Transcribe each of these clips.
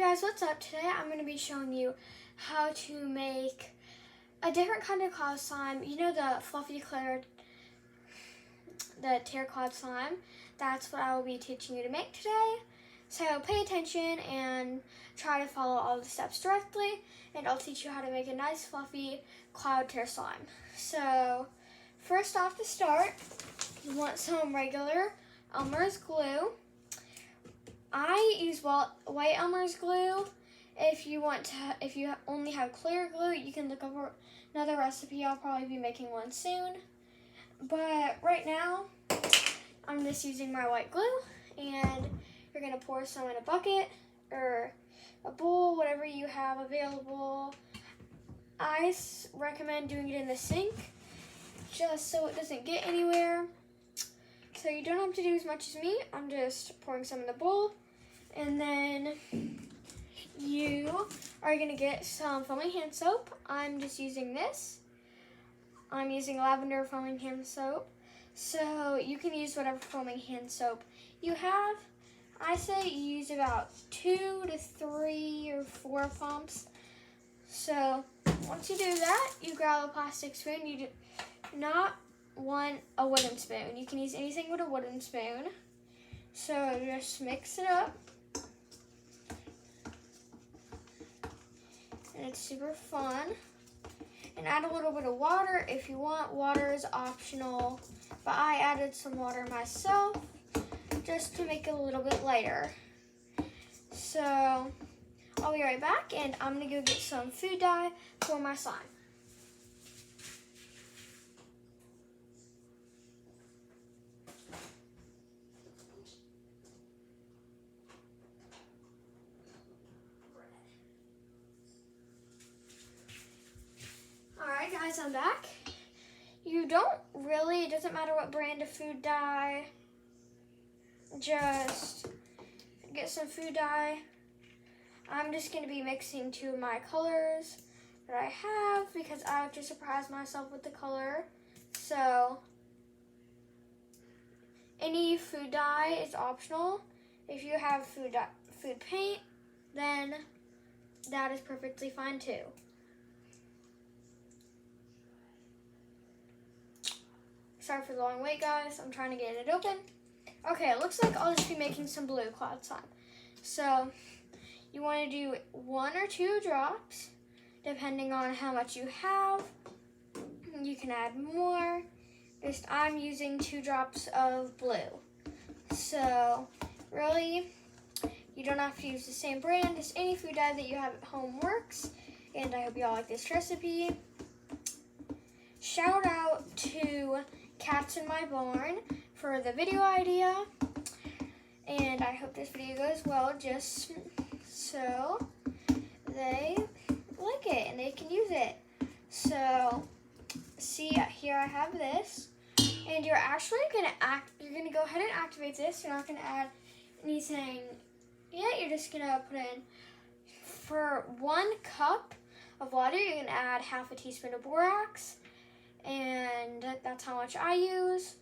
guys, what's up? Today I'm going to be showing you how to make a different kind of cloud slime. You know the fluffy clear, the tear cloud slime? That's what I will be teaching you to make today. So pay attention and try to follow all the steps directly, and I'll teach you how to make a nice fluffy cloud tear slime. So first off, to start, you want some regular Elmer's glue. I use white Elmer's glue. If you only have clear glue, you can look up another recipe. I'll probably be making one soon. But right now, I'm just using my white glue, and you're gonna pour some in a bucket or a bowl, whatever you have available. I recommend doing it in the sink, just so it doesn't get anywhere. So you don't have to do as much as me. I'm just pouring some in the bowl. And then you are going to get some foaming hand soap. I'm just using this. I'm using lavender foaming hand soap. So you can use whatever foaming hand soap you have. I say you use about 2 to 3 or 4 pumps. So once you do that, you grab a plastic spoon. You do not want a wooden spoon. You can use anything with a wooden spoon. So just mix it up. And it's super fun. And add a little bit of water if you want. Water is optional, but I added some water myself just to make it a little bit lighter. So I'll be right back, and I'm gonna go get some food dye for my slime. Alright guys, I'm back. It doesn't matter what brand of food dye, just get some food dye. I'm just going to be mixing 2 of my colors that I have because I like to surprise myself with the color. So any food dye is optional. If you have food paint, then that is perfectly fine too. Sorry for the long wait, guys. I'm trying to get it open. Okay, it looks like I'll just be making some blue cloud slime. So you want to do 1 or 2 drops, depending on how much you have. You can add more. I'm using 2 drops of blue. So really, you don't have to use the same brand. Just any food dye that you have at home works. And I hope you all like this recipe. Shout out to Cats in My Barn for the video idea, and I hope this video goes well, just so they like it and they can use it. So see, here I have this, and you're actually gonna go ahead and activate this. You're not gonna add anything yet. You're just gonna put in, for 1 cup of water, you're gonna add half a teaspoon of borax. And that's how much I use.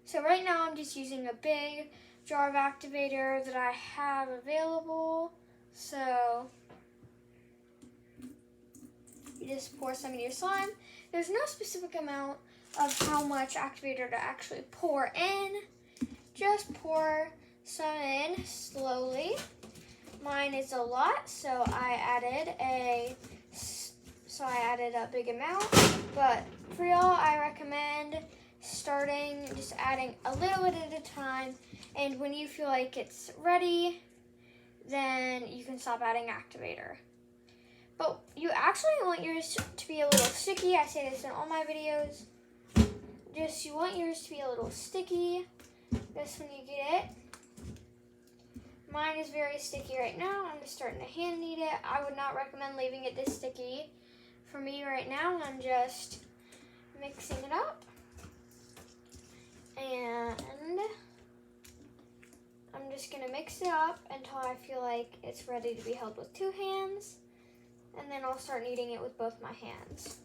So right now I'm just using a big jar of activator that I have available. So you just pour some in your slime. There's no specific amount of how much activator to actually pour in. Just pour some in slowly. Mine is a lot, so I added a big amount, but for y'all, I recommend just adding a little bit at a time, and when you feel like it's ready, then you can stop adding activator. But you actually want yours to be a little sticky. I say this in all my videos. You want yours to be a little sticky, just when you get it. Mine is very sticky right now. I'm just starting to hand knead it. I would not recommend leaving it this sticky. For me right now, I'm just mixing it up, and I'm just going to mix it up until I feel like it's ready to be held with 2 hands, and then I'll start kneading it with both my hands.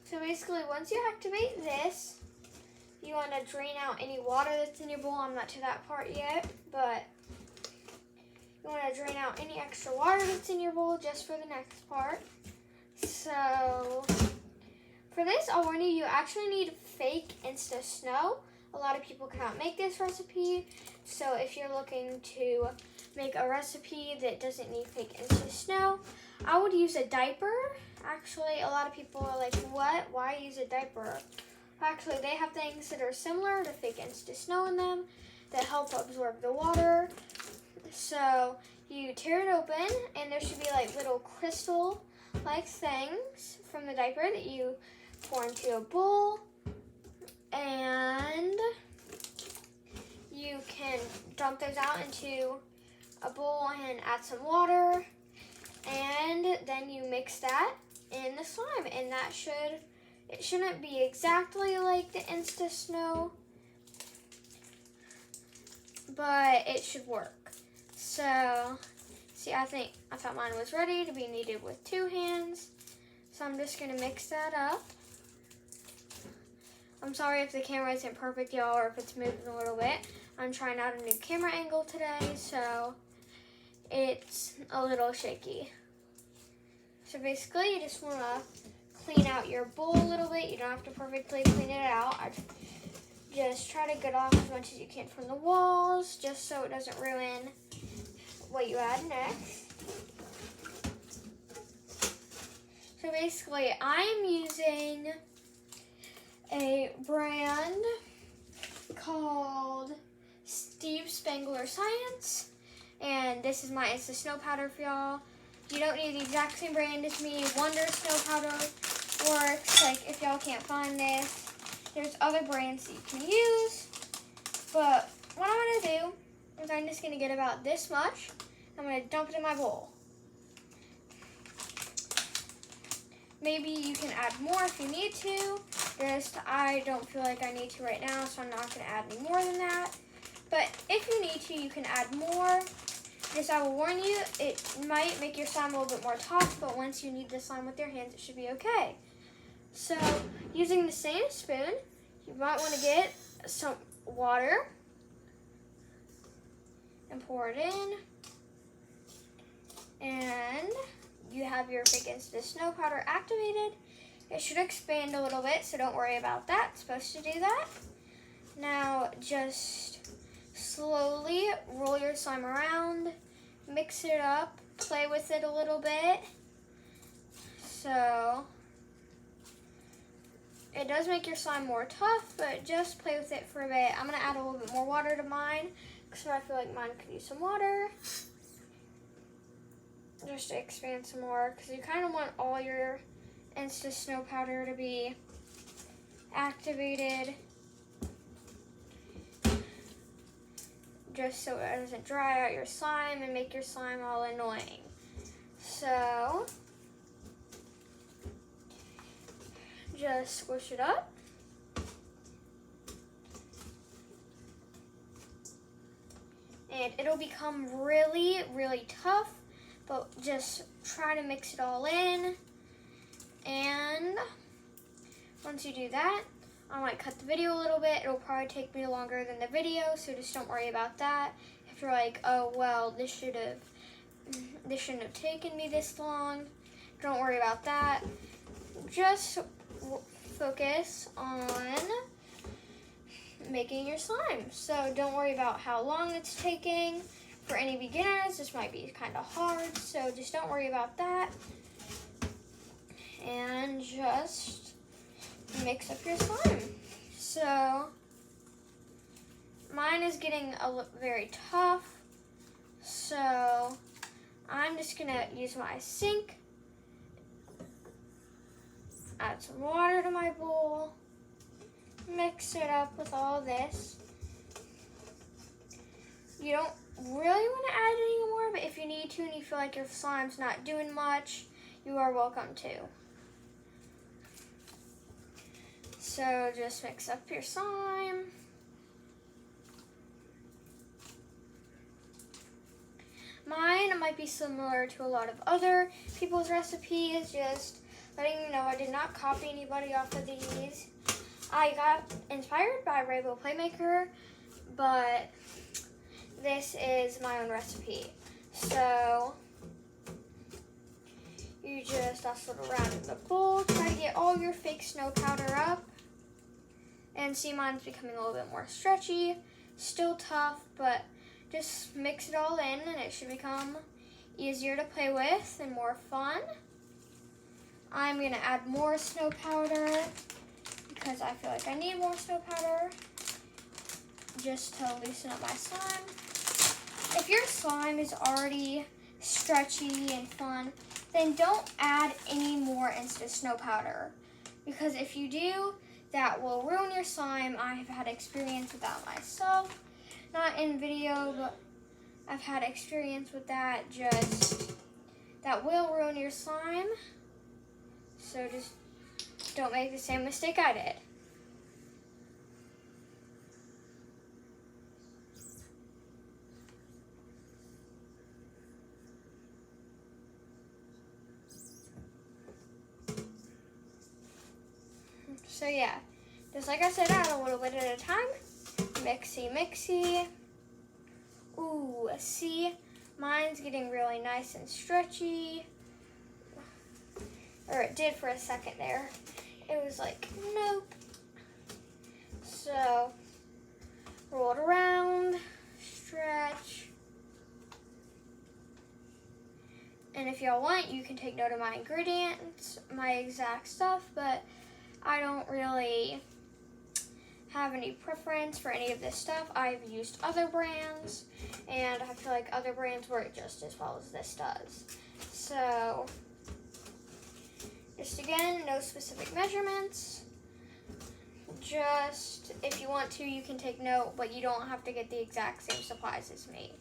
So basically, once you activate this, you want to drain out any water that's in your bowl. I'm not to that part yet, but You want to drain out any extra water that's in your bowl just for the next part. So for this, I'll warn you, you actually need fake Insta snow. A lot of people cannot make this recipe. So if you're looking to make a recipe that doesn't need fake Insta snow, I would use a diaper. Actually, a lot of people are like, what? Why use a diaper? Actually, they have things that are similar to fake Insta snow in them that help absorb the water. So you tear it open, and there should be like little crystal-like things from the diaper that you pour into a bowl. And you can dump those out into a bowl and add some water. And then you mix that in the slime, and it shouldn't be exactly like the Insta snow, but it should work. So, see, I thought mine was ready to be kneaded with 2 hands. So I'm just gonna mix that up. I'm sorry if the camera isn't perfect, y'all, or if it's moving a little bit. I'm trying out a new camera angle today, so it's a little shaky. So basically, you just want to clean out your bowl a little bit. You don't have to perfectly clean it out. Just try to get off as much as you can from the walls, just so it doesn't ruin what you add next. So basically, I'm using a brand called Spangler Science, and this is my Insta snow powder for y'all. You don't need the exact same brand as me. Wonder Snow Powder works. Like, if y'all can't find this, there's other brands that you can use. But what I'm going to do is I'm just going to get about this much. I'm going to dump it in my bowl. Maybe you can add more if you need to. I don't feel like I need to right now, so I'm not going to add any more than that. But if you need to, you can add more. Just, I will warn you, it might make your slime a little bit more tough, but once you knead the slime with your hands, it should be okay. So, using the same spoon, you might want to get some water and pour it in. And you have your fake Insta snow powder activated. It should expand a little bit, so don't worry about that. It's supposed to do that. Now, just slowly roll your slime around, mix it up, play with it a little bit. So, it does make your slime more tough, but just play with it for a bit. I'm going to add a little bit more water to mine, because I feel like mine could use some water. Just to expand some more, because you kind of want all your Insta snow powder to be activated, just so it doesn't dry out your slime and make your slime all annoying. So, just squish it up. And it'll become really, really tough, but just try to mix it all in. And once you do that, I might cut the video a little bit. It'll probably take me longer than the video, so just don't worry about that. If you're like, oh, well, this shouldn't have taken me this long, don't worry about that. Just focus on making your slime. So don't worry about how long it's taking. For any beginners, this might be kind of hard, so just don't worry about that. And just mix up your slime. So, mine is getting very tough, so I'm just going to use my sink, add some water to my bowl, mix it up with all this. You don't really want to add any more, but if you need to and you feel like your slime's not doing much, you are welcome to. So just mix up your slime. Mine might be similar to a lot of other people's recipes, just letting you know I did not copy anybody off of these. I got inspired by Rainbow Playmaker, but this is my own recipe. So you just toss it around in the bowl. Try to get all your fake snow powder up. And see, mine's becoming a little bit more stretchy. Still tough, but just mix it all in and it should become easier to play with and more fun. I'm gonna add more snow powder because I feel like I need more snow powder just to loosen up my slime. If your slime is already stretchy and fun, then don't add any more Insta snow powder, because if you do, that will ruin your slime. I have had experience with that myself. Not in video, but I've had experience with that. That will ruin your slime. So just don't make the same mistake I did. So yeah, just like I said, add a little bit at a time. Mixy, mixy. Ooh, see, mine's getting really nice and stretchy. Or it did for a second there. It was like, nope. So, roll it around, stretch. And if y'all want, you can take note of my ingredients, my exact stuff, but I don't really have any preference for any of this stuff. I've used other brands, and I feel like other brands work just as well as this does. So, just again, no specific measurements. Just, if you want to, you can take note, but you don't have to get the exact same supplies as me.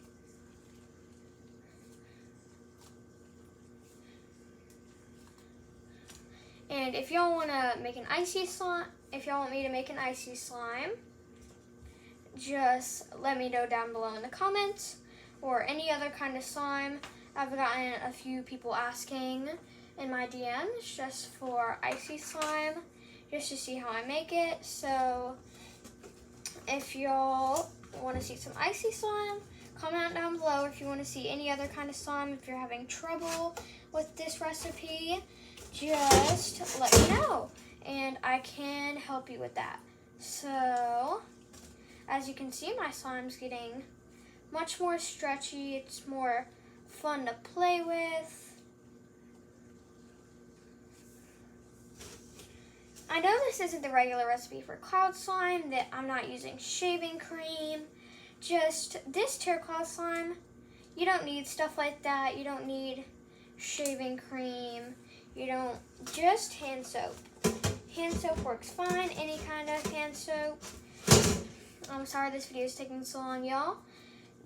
And if y'all want to make an icy slime, if y'all want me to make an icy slime, just let me know down below in the comments, or any other kind of slime. I've gotten a few people asking in my DMs just for icy slime, just to see how I make it. So if y'all want to see some icy slime, comment down below. If you want to see any other kind of slime, if you're having trouble with this recipe, just let me know and I can help you with that. So as you can see, my slime's getting much more stretchy. It's more fun to play with. I know this isn't the regular recipe for cloud slime, that I'm not using shaving cream. Just this terracotta slime, you don't need stuff like that. You don't need shaving cream. You don't, just hand soap. Hand soap works fine, any kind of hand soap. I'm sorry this video is taking so long, y'all.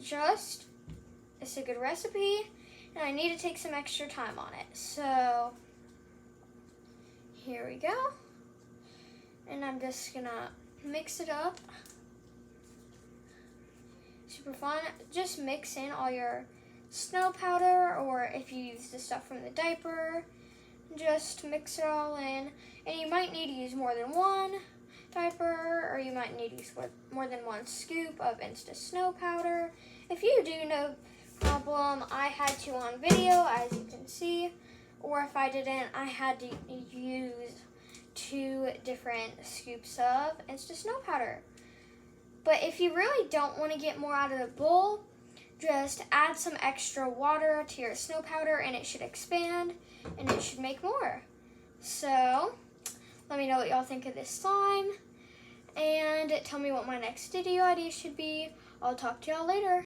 Just, it's a good recipe, and I need to take some extra time on it. So, here we go. And I'm just gonna mix it up. Super fun. Just mix in all your snow powder, or if you use the stuff from the diaper, just mix it all in. And you might need to use more than one diaper, or you might need to use more than one scoop of Insta snow powder. If you do, no problem. I had to on video, as you can see, or if I didn't, I had to use 2 different scoops of Insta snow powder. But if you really don't want to get more out of the bowl, just add some extra water to your snow powder and it should expand and it should make more. So, let me know what y'all think of this slime and tell me what my next video idea should be. I'll talk to y'all later.